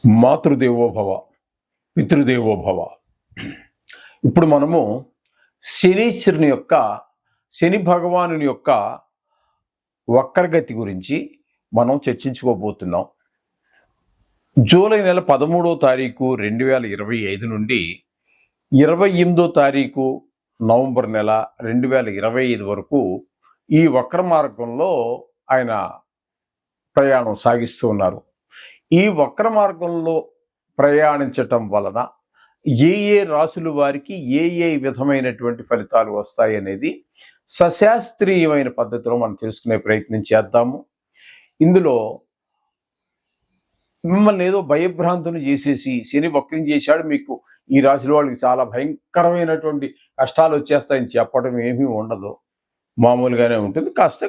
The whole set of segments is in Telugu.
మాతృదేవోభవ, పితృదేవోభవ. ఇప్పుడు మనము శని భగవానుని యొక్క వక్రగతి గురించి మనం చర్చించుకోబోతున్నాం. జూలై నెల 13వ తారీఖు 2025 నుండి 28వ తారీఖు నవంబర్ నెల 2025 వరకు ఈ వక్ర మార్గంలో ఆయన ప్రయాణం సాగిస్తూ ఉన్నారు. ఈ వక్ర మార్గంలో ప్రయాణించటం వలన ఏ రాశుల వారికి ఏ విధమైనటువంటి ఫలితాలు వస్తాయి అనేది సశాస్త్రీయమైన పద్ధతిలో మనం తెలుసుకునే ప్రయత్నం చేద్దాము. ఇందులో మిమ్మల్ని ఏదో భయభ్రాంతులు చేసేసి శని వక్రం చేశాడు, మీకు ఈ రాశుల వాళ్ళకి చాలా భయంకరమైనటువంటి కష్టాలు వచ్చేస్తాయని చెప్పడం ఏమీ ఉండదు. మామూలుగానే ఉంటుంది. కాస్త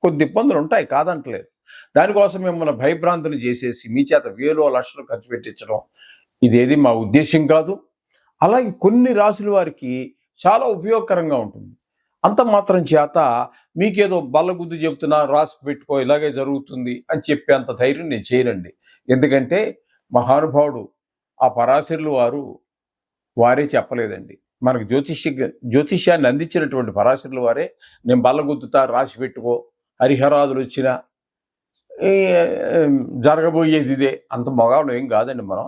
కొద్ది ఇబ్బందులు ఉంటాయి, కాదంటలేదు. దానికోసం మిమ్మల్ని భయభ్రాంతులు చేసేసి మీ చేత వేలో లక్షలు ఖర్చు పెట్టించడం ఇదేది మా ఉద్దేశం కాదు. అలాగే కొన్ని రాశుల వారికి చాలా ఉపయోగకరంగా ఉంటుంది. అంత మాత్రం చేత మీకేదో బల్లగుద్దు చెప్తున్నా, రాసి పెట్టుకో ఇలాగే జరుగుతుంది అని చెప్పేంత ధైర్యం నేను చేయనండి. ఎందుకంటే మహానుభావుడు ఆ పరాశరులు వారే చెప్పలేదండి. మనకు జ్యోతిష్యాన్ని అందించినటువంటి పరాశరులు వారే నేను బల్లగుద్దుతా, రాసి పెట్టుకో, హరిహరాదులు వచ్చినా జరగబోయేది ఇదే, అంత మగాళ్ళు ఏం కాదండి మనం.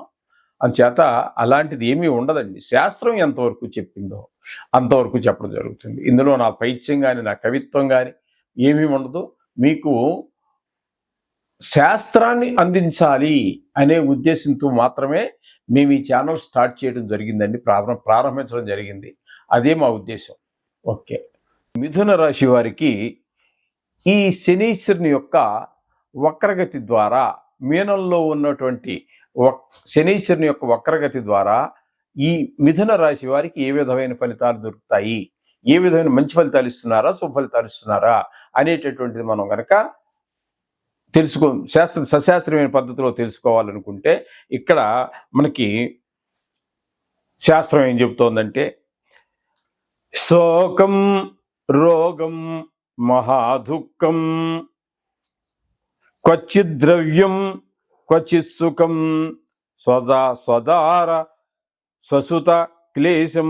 అందుచేత అలాంటిది ఏమీ ఉండదండి. శాస్త్రం ఎంతవరకు చెప్పిందో అంతవరకు చెప్పడం జరుగుతుంది. ఇందులో నా పైత్యం కానీ నా కవిత్వం కానీ ఏమీ ఉండదు. మీకు శాస్త్రాన్ని అందించాలి అనే ఉద్దేశంతో మాత్రమే మేము ఈ ఛానల్ స్టార్ట్ చేయడం జరిగిందండి, ప్రారంభించడం జరిగింది. అదే మా ఉద్దేశం. ఓకే. మిథున రాశి వారికి ఈ శనీశ్వరుని యొక్క వక్రగతి ద్వారా, మీనంలో ఉన్నటువంటి శనీశ్వరుని యొక్క వక్రగతి ద్వారా ఈ మిథున రాశి వారికి ఏ విధమైన ఫలితాలు దొరుకుతాయి, ఏ విధమైన మంచి ఫలితాలు ఇస్తున్నారా, సుఫలితాలు ఇస్తున్నారా అనేటటువంటిది మనం కనుక సశాస్త్రీయమైన పద్ధతిలో తెలుసుకోవాలనుకుంటే ఇక్కడ మనకి శాస్త్రం ఏం చెబుతోందంటే, శోకం రోగం మహాదుఃఖం క్వచిద్ ద్రవ్యం క్వచిత్ సుఖం స్వదార స్వసుత క్లేశం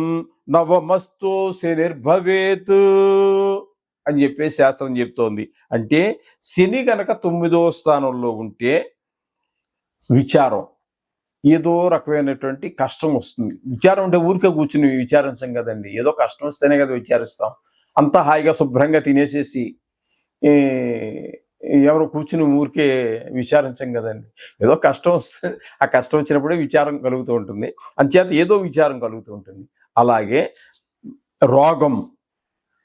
నవమస్తో శనిర్భవేత్ అని చెప్పేసి శాస్త్రం చెప్తోంది. అంటే శని కనుక 9వ స్థానంలో ఉంటే విచారం, ఏదో రకమైనటువంటి కష్టం వస్తుంది. విచారం అంటే ఊరికే కూర్చుని విచారించం కదండి. ఏదో కష్టం వస్తేనే కదా విచారిస్తాం. అంతా హాయిగా శుభ్రంగా తినేసేసి ఎవరు కూర్చుని ఊరికే విచారించం కదండి. ఏదో కష్టం వస్తే ఆ కష్టం వచ్చినప్పుడే విచారం కలుగుతూ ఉంటుంది. అంచేత ఏదో విచారం కలుగుతూ ఉంటుంది. అలాగే రోగం,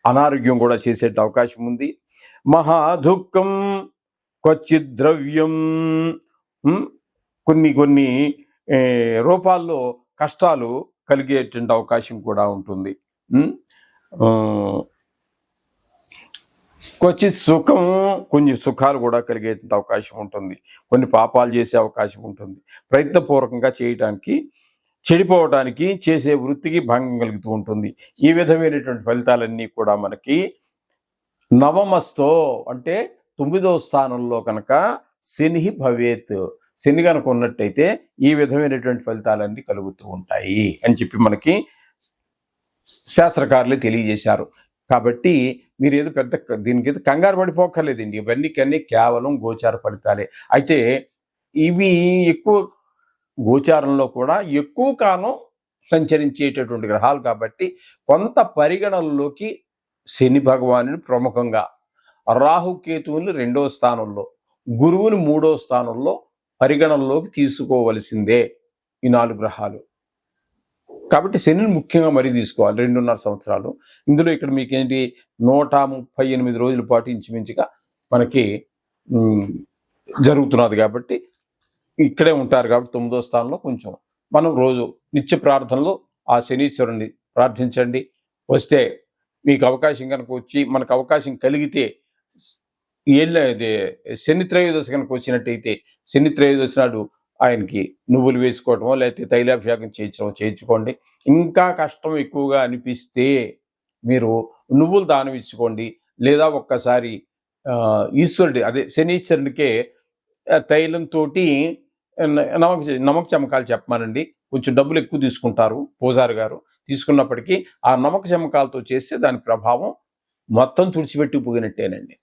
అనారోగ్యం కూడా చేసే అవకాశం ఉంది. మహాదుఃఖం క్వచిద్ ద్రవ్యం, కొన్ని రూపాల్లో కష్టాలు కలిగేటువంటి అవకాశం కూడా ఉంటుంది. క్వచిత్ సుఖం, కొన్ని సుఖాలు కూడా కలిగేటువంటి అవకాశం ఉంటుంది. కొన్ని పాపాలు చేసే అవకాశం ఉంటుంది. ప్రయత్నపూర్వకంగా చేయడానికి, చెడిపోవడానికి చేసే వృత్తికి భంగం కలుగుతూ ఉంటుంది. ఈ విధమైనటువంటి ఫలితాలన్నీ కూడా మనకి నవమస్తో అంటే 9వ స్థానంలో కనుక శని భవేత్, శని కనుక ఉన్నట్టయితే ఈ విధమైనటువంటి ఫలితాలన్నీ కలుగుతూ ఉంటాయి అని చెప్పి మనకి శాస్త్రకారులు తెలియజేశారు. కాబట్టి మీరు ఏదో దీనికి ఏదో కంగారు పడిపోక్కర్లేదండి. ఇవన్నీ కేవలం గోచార ఫలితాలే. అయితే ఇవి ఎక్కువ గోచారంలో కూడా ఎక్కువ కాలం సంచరించేటటువంటి గ్రహాలు కాబట్టి కొంత పరిగణనలోకి శని భగవానుని ప్రముఖంగా, రాహుకేతువుని 2వ స్థానంలో, గురువుని 3వ స్థానంలో పరిగణనలోకి తీసుకోవలసిందే ఈ 4 గ్రహాలు. కాబట్టి శనిని ముఖ్యంగా మరీ తీసుకోవాలి. 2.5 సంవత్సరాలు. ఇందులో ఇక్కడ మీకేంటి 138 రోజుల పాటు ఇంచుమించుగా మనకి జరుగుతున్నది. కాబట్టి ఇక్కడే ఉంటారు. కాబట్టి 9వ స్థానంలో కొంచెం మనం రోజు నిత్య ప్రార్థనలో ఆ శనీశ్వరుని ప్రార్థించండి. వస్తే మీకు అవకాశం కనుక వచ్చి, మనకు అవకాశం కలిగితే శని త్రయోదశి కనుక వచ్చినట్టయితే శని త్రయోదశి నాడు ఆయనకి నువ్వులు వేసుకోవటమో లేకపోతే తైలాభిషేకం చేయించుకోండి. ఇంకా కష్టం ఎక్కువగా అనిపిస్తే మీరు నువ్వులు దానం ఇచ్చుకోండి. లేదా ఒక్కసారి ఈశ్వరుడి, అదే శనీశ్వరునికే తైలంతో నమక చమకాలు చెప్పమానండి, కొంచెం డబ్బులు ఎక్కువ తీసుకుంటారు పూజారి గారు. తీసుకున్నప్పటికీ ఆ నమక చమకాలతో చేస్తే దాని ప్రభావం మొత్తం తుడిచిపెట్టుకుపోయినట్టేనండి.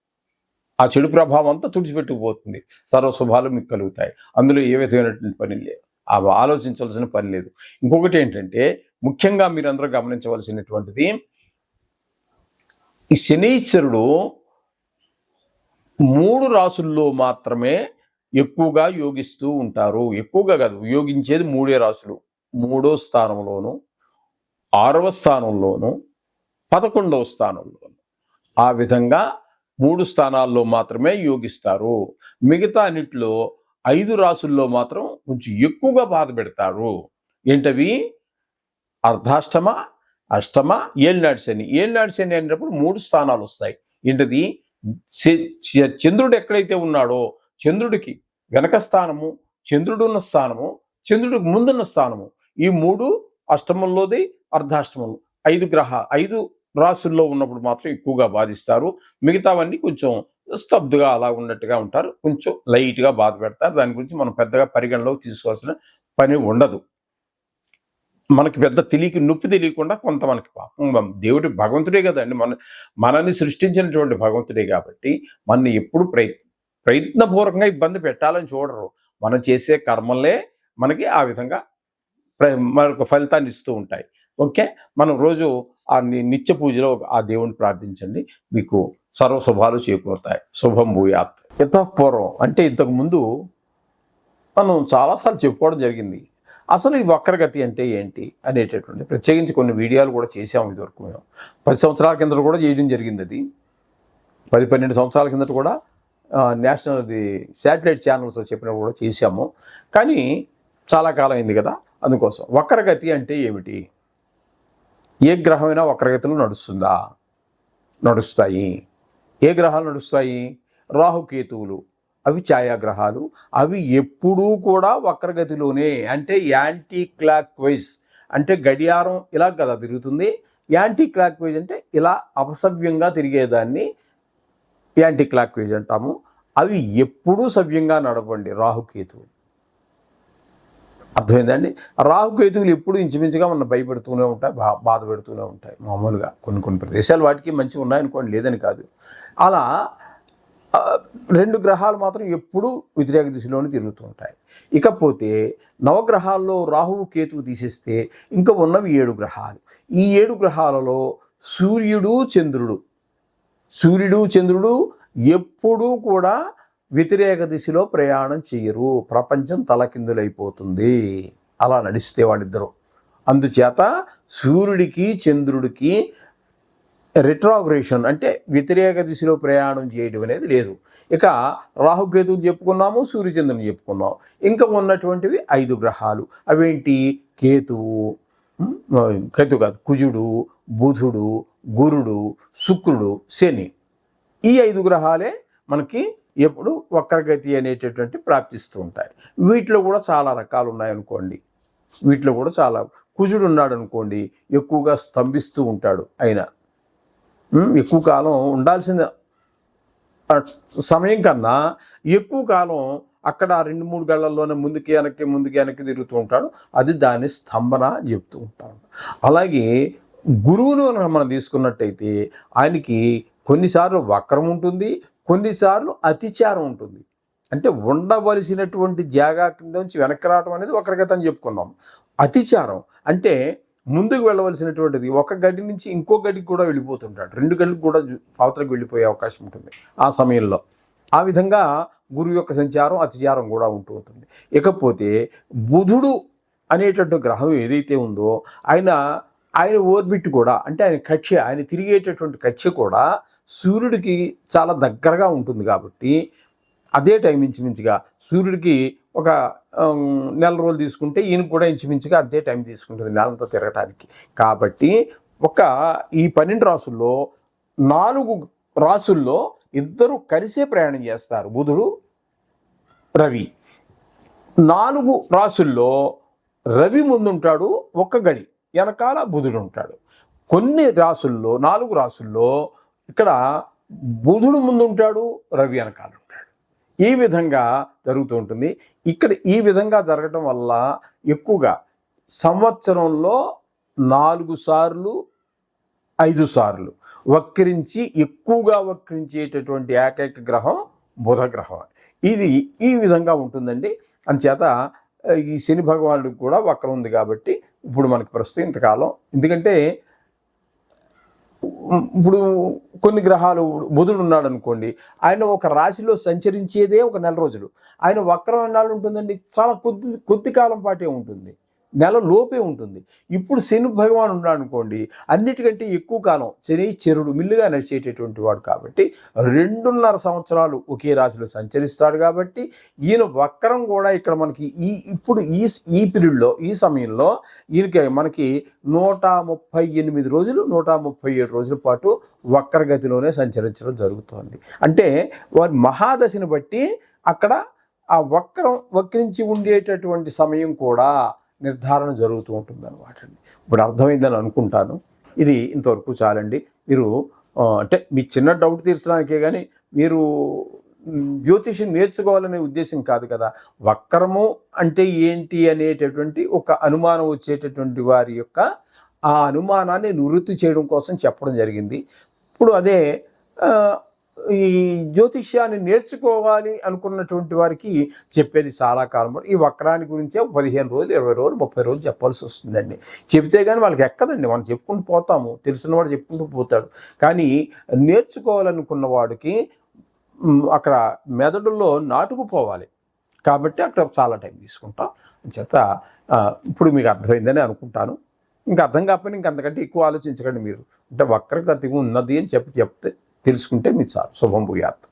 ఆ చెడు ప్రభావం అంతా తుడిచిపెట్టుకుపోతుంది. సర్వశుభాలు మీకు కలుగుతాయి. అందులో ఏ విధమైనటువంటి పని లేదు, ఆలోచించవలసిన పని లేదు. ఇంకొకటి ఏంటంటే, ముఖ్యంగా మీరందరూ గమనించవలసినటువంటిది, ఈ శనీశ్వరుడు 3 రాసుల్లో మాత్రమే ఎక్కువగా యోగిస్తూ ఉంటారు. ఎక్కువగా కాదు, యోగించేది 3 రాసులు. 3వ స్థానంలోను, 6వ స్థానంలోను, 11వ స్థానంలోను. ఆ విధంగా 3 స్థానాల్లో మాత్రమే యోగిస్తారు. మిగతా అన్నిట్లో 5 రాసుల్లో మాత్రం కొంచెం ఎక్కువగా బాధ పెడతారు. ఏంటవి? అర్ధాష్టమ, అష్టమ, ఏలినాటి శని. ఏలినాటి శని అనేటప్పుడు 3 స్థానాలు వస్తాయి. ఏంటది? చంద్రుడు ఎక్కడైతే ఉన్నాడో చంద్రుడికి వెనక స్థానము, చంద్రుడు ఉన్న స్థానము, చంద్రుడికి ముందున్న స్థానము, ఈ 3 అష్టమంలోది, అర్ధాష్టమంలో 5 రాసుల్లో ఉన్నప్పుడు మాత్రం ఎక్కువగా బాధిస్తారు. మిగతావన్నీ కొంచెం స్తబ్దుగా అలా ఉన్నట్టుగా ఉంటారు, కొంచెం లైట్గా బాధ పెడతారు. దాని గురించి మనం పెద్దగా పరిగణలోకి తీసుకోవాల్సిన పని ఉండదు. మనకి పెద్ద నొప్పి తెలియకుండా కొంత మనకి పాపం దేవుడి భగవంతుడే కదండి, మనల్ని సృష్టించినటువంటి భగవంతుడే కాబట్టి మనని ఎప్పుడు ప్రయత్నపూర్వకంగా ఇబ్బంది పెట్టాలని చూడరు. మనం చేసే కర్మలే మనకి ఆ విధంగా మనకు ఫలితాన్ని ఇస్తూ ఉంటాయి. ఓకే, మనం రోజు ఆ నిత్య పూజలో ఆ దేవుణ్ణి ప్రార్థించండి, మీకు సర్వశుభాలు చేకూరుతాయి. శుభం భూయాత్. యతఃపూర్వం అంటే ఇంతకు ముందు మనం చాలాసార్లు చెప్పుకోవడం జరిగింది. అసలు ఈ వక్రగతి అంటే ఏంటి అనేటటువంటి ప్రత్యేకించి కొన్ని వీడియోలు కూడా చేసాము ఇదివరకు. మేము 10 సంవత్సరాల కింద కూడా చేయడం జరిగింది. అది 10-12 సంవత్సరాల కిందట కూడా నేషనల్ శాటిలైట్ ఛానల్స్ చెప్పినప్పుడు కూడా చేశాము. కానీ చాలా కాలం అయింది కదా, అందుకోసం. వక్రగతి అంటే ఏమిటి? ఏ గ్రహమైనా వక్రగతిలో నడుస్తుందా? నడుస్తాయి. ఏ గ్రహాలు నడుస్తాయి? రాహుకేతువులు, అవి ఛాయాగ్రహాలు. అవి ఎప్పుడూ కూడా వక్రగతిలోనే, అంటే యాంటీ క్లాక్ వైజ్, అంటే గడియారం ఇలా కదా తిరుగుతుంది. యాంటీ క్లాక్ వైజ్ అంటే ఇలా అపసవ్యంగా తిరిగేదాన్ని యాంటీ క్లాక్ వైజ్ అంటాము. అవి ఎప్పుడూ సవ్యంగా నడవండి రాహుకేతువులు. అర్థమైందండి? రాహుకేతువులు ఎప్పుడు ఇంచుమించుగా మనం భయపెడుతూనే ఉంటాయి, బాధ పెడుతూనే ఉంటాయి. మామూలుగా కొన్ని ప్రదేశాలు వాటికి మంచిగా ఉన్నాయనుకోండి, లేదని కాదు. అలా 2 గ్రహాలు మాత్రం ఎప్పుడూ వ్యతిరేక దిశలోనే తిరుగుతూ ఉంటాయి. ఇకపోతే నవగ్రహాల్లో రాహువు కేతువు తీసేస్తే ఇంకా ఉన్నవి 7 గ్రహాలు. ఈ 7 గ్రహాలలో సూర్యుడు చంద్రుడు ఎప్పుడూ కూడా వ్యతిరేక దిశలో ప్రయాణం చేయరు. ప్రపంచం తలకిందులైపోతుంది అలా నడిస్తే వాళ్ళిద్దరూ. అందుచేత సూర్యుడికి చంద్రుడికి రిట్రోగ్రేషన్ అంటే వ్యతిరేక దిశలో ప్రయాణం చేయడం అనేది లేదు. ఇక రాహుకేతువు చెప్పుకున్నాము, సూర్యచంద్రుని చెప్పుకున్నాము. ఇంకా ఉన్నటువంటివి 5 గ్రహాలు. అవేంటి? కేతువు కాదు, కుజుడు, బుధుడు, గురుడు, శుక్రుడు, శని. ఈ 5 గ్రహాలే మనకి ఎప్పుడు వక్రగతి అనేటటువంటి ప్రాప్తిస్తూ ఉంటాయి. వీటిలో కూడా చాలా రకాలు ఉన్నాయనుకోండి. వీటిలో కూడా చాలా, కుజుడు ఉన్నాడు అనుకోండి, ఎక్కువగా స్తంభిస్తూ ఉంటాడు. ఆయన ఎక్కువ కాలం ఉండాల్సిన సమయం కన్నా ఎక్కువ కాలం అక్కడ 2-3 గళ్ళల్లోనే ముందుకి వెనక్కి తిరుగుతూ ఉంటాడు. అది దాన్ని స్తంభన చెప్తూ ఉంటాడు. అలాగే గురువును మనం తీసుకున్నట్టయితే ఆయనకి కొన్నిసార్లు వక్రం ఉంటుంది, కొన్నిసార్లు అతిచారం ఉంటుంది. అంటే ఉండవలసినటువంటి జాగా నుంచి వెనక్కి రావడం అనేది వక్రగతి అని చెప్పుకున్నాం. అతిచారం అంటే ముందుకు వెళ్ళవలసినటువంటిది ఒక గడి నుంచి ఇంకో గడికి కూడా వెళ్ళిపోతుంటాడు. 2 గడికి కూడా అవతలకు వెళ్ళిపోయే అవకాశం ఉంటుంది ఆ సమయంలో. ఆ విధంగా గురువు యొక్క సంచారం, అతిచారం కూడా ఉంటూ ఉంటుంది. ఇకపోతే బుధుడు అనేటటువంటి గ్రహం ఏదైతే ఉందో ఆయన ఓర్బిట్ కూడా, అంటే ఆయన కక్ష్య, ఆయన తిరిగేటటువంటి కక్ష్య కూడా సూర్యుడికి చాలా దగ్గరగా ఉంటుంది. కాబట్టి అదే టైం ఇంచుమించుగా సూర్యుడికి ఒక నెల రోజులు తీసుకుంటే ఈయనకు కూడా ఇంచుమించుగా అదే టైం తీసుకుంటుంది నెలంతా తిరగటానికి. కాబట్టి ఈ 12 రాసుల్లో 4 రాసుల్లో ఇద్దరు కలిసే ప్రయాణం చేస్తారు, బుధుడు, రవి. 4 రాసుల్లో రవి ముందుంటాడు, ఒక్క గడి వెనకాల బుధుడు ఉంటాడు. కొన్ని రాసుల్లో 4 రాసుల్లో ఇక్కడ బుధుడు ముందుంటాడు, రవి వెనకాల ఉంటాడు. ఈ విధంగా జరుగుతూ ఉంటుంది. ఇక్కడ ఈ విధంగా జరగటం వల్ల ఎక్కువగా సంవత్సరంలో 4 సార్లు 5 సార్లు ఎక్కువగా వక్రించేటటువంటి ఏకైక గ్రహం బుధ గ్రహం. ఇది ఈ విధంగా ఉంటుందండి. అందుచేత ఈ శని భగవానుడికి కూడా వక్రం ఉంది కాబట్టి ఇప్పుడు మనకి ప్రస్తుతం ఇంతకాలం, ఎందుకంటే ఇప్పుడు కొన్ని గ్రహాలు బుధుడు ఉన్నాడు అనుకోండి, ఆయన ఒక రాశిలో సంచరించేదే ఒక నెల రోజులు. ఆయన వక్రం ఎన్నాళ్ళు ఉంటుందండి? చాలా కొద్ది కాలం పాటే ఉంటుంది, నెల లోపే ఉంటుంది. ఇప్పుడు శని భగవాన్ ఉన్నాడు అనుకోండి, అన్నిటికంటే ఎక్కువ కాలం శనీశ్వరుడు మిల్లుగా నడిచేటటువంటి వాడు కాబట్టి 2.5 సంవత్సరాలు ఒకే రాశిలో సంచరిస్తాడు. కాబట్టి ఈయన వక్రం కూడా ఇక్కడ మనకి ఈ పీరియడ్లో, ఈ సమయంలో ఈయనకి మనకి 138 రోజులు 137 రోజుల పాటు వక్రగతిలోనే సంచరించడం జరుగుతుంది. అంటే వారి మహాదశని బట్టి అక్కడ ఆ వక్రించి ఉండేటటువంటి సమయం కూడా నిర్ధారణ జరుగుతూ ఉంటుంది అన్నమాట అండి. ఇప్పుడు అర్థమైందని అనుకుంటాను. ఇది ఇంతవరకు చాలండి. మీరు అంటే మీ చిన్న డౌట్ తీర్చడానికే కానీ మీరు జ్యోతిష్యం నేర్చుకోవాలనే ఉద్దేశం కాదు కదా. వక్రము అంటే ఏంటి అనేటటువంటి ఒక అనుమానం వచ్చేటటువంటి వారి యొక్క ఆ అనుమానాన్ని నివృత్తి చేయడం కోసం చెప్పడం జరిగింది. ఇప్పుడు అదే ఈ జ్యోతిష్యాన్ని నేర్చుకోవాలి అనుకున్నటువంటి వారికి చెప్పేది చాలా కాలం. ఈ వక్రాన్ని గురించే 15 రోజులు 20 రోజులు 30 రోజులు చెప్పాల్సి వస్తుందండి. చెబితే కానీ వాళ్ళకి ఎక్కదండి. మనం చెప్పుకుంటూ పోతాము, తెలిసిన వాడు చెప్పుకుంటూ పోతాడు. కానీ నేర్చుకోవాలనుకున్న వాడికి అక్కడ మెదడులో నాటుకుపోవాలి కాబట్టి అక్కడ చాలా టైం తీసుకుంటాం. చేత ఇప్పుడు మీకు అర్థమైందని అనుకుంటాను. ఇంకా అర్థం కాకపోయినా ఇంకంతకంటే ఎక్కువ ఆలోచించకండి మీరు. అంటే వక్రగతి ఉన్నది అని చెప్తే తెలుసుకుంటే మీకు చాలు. శుభం భూయాత్.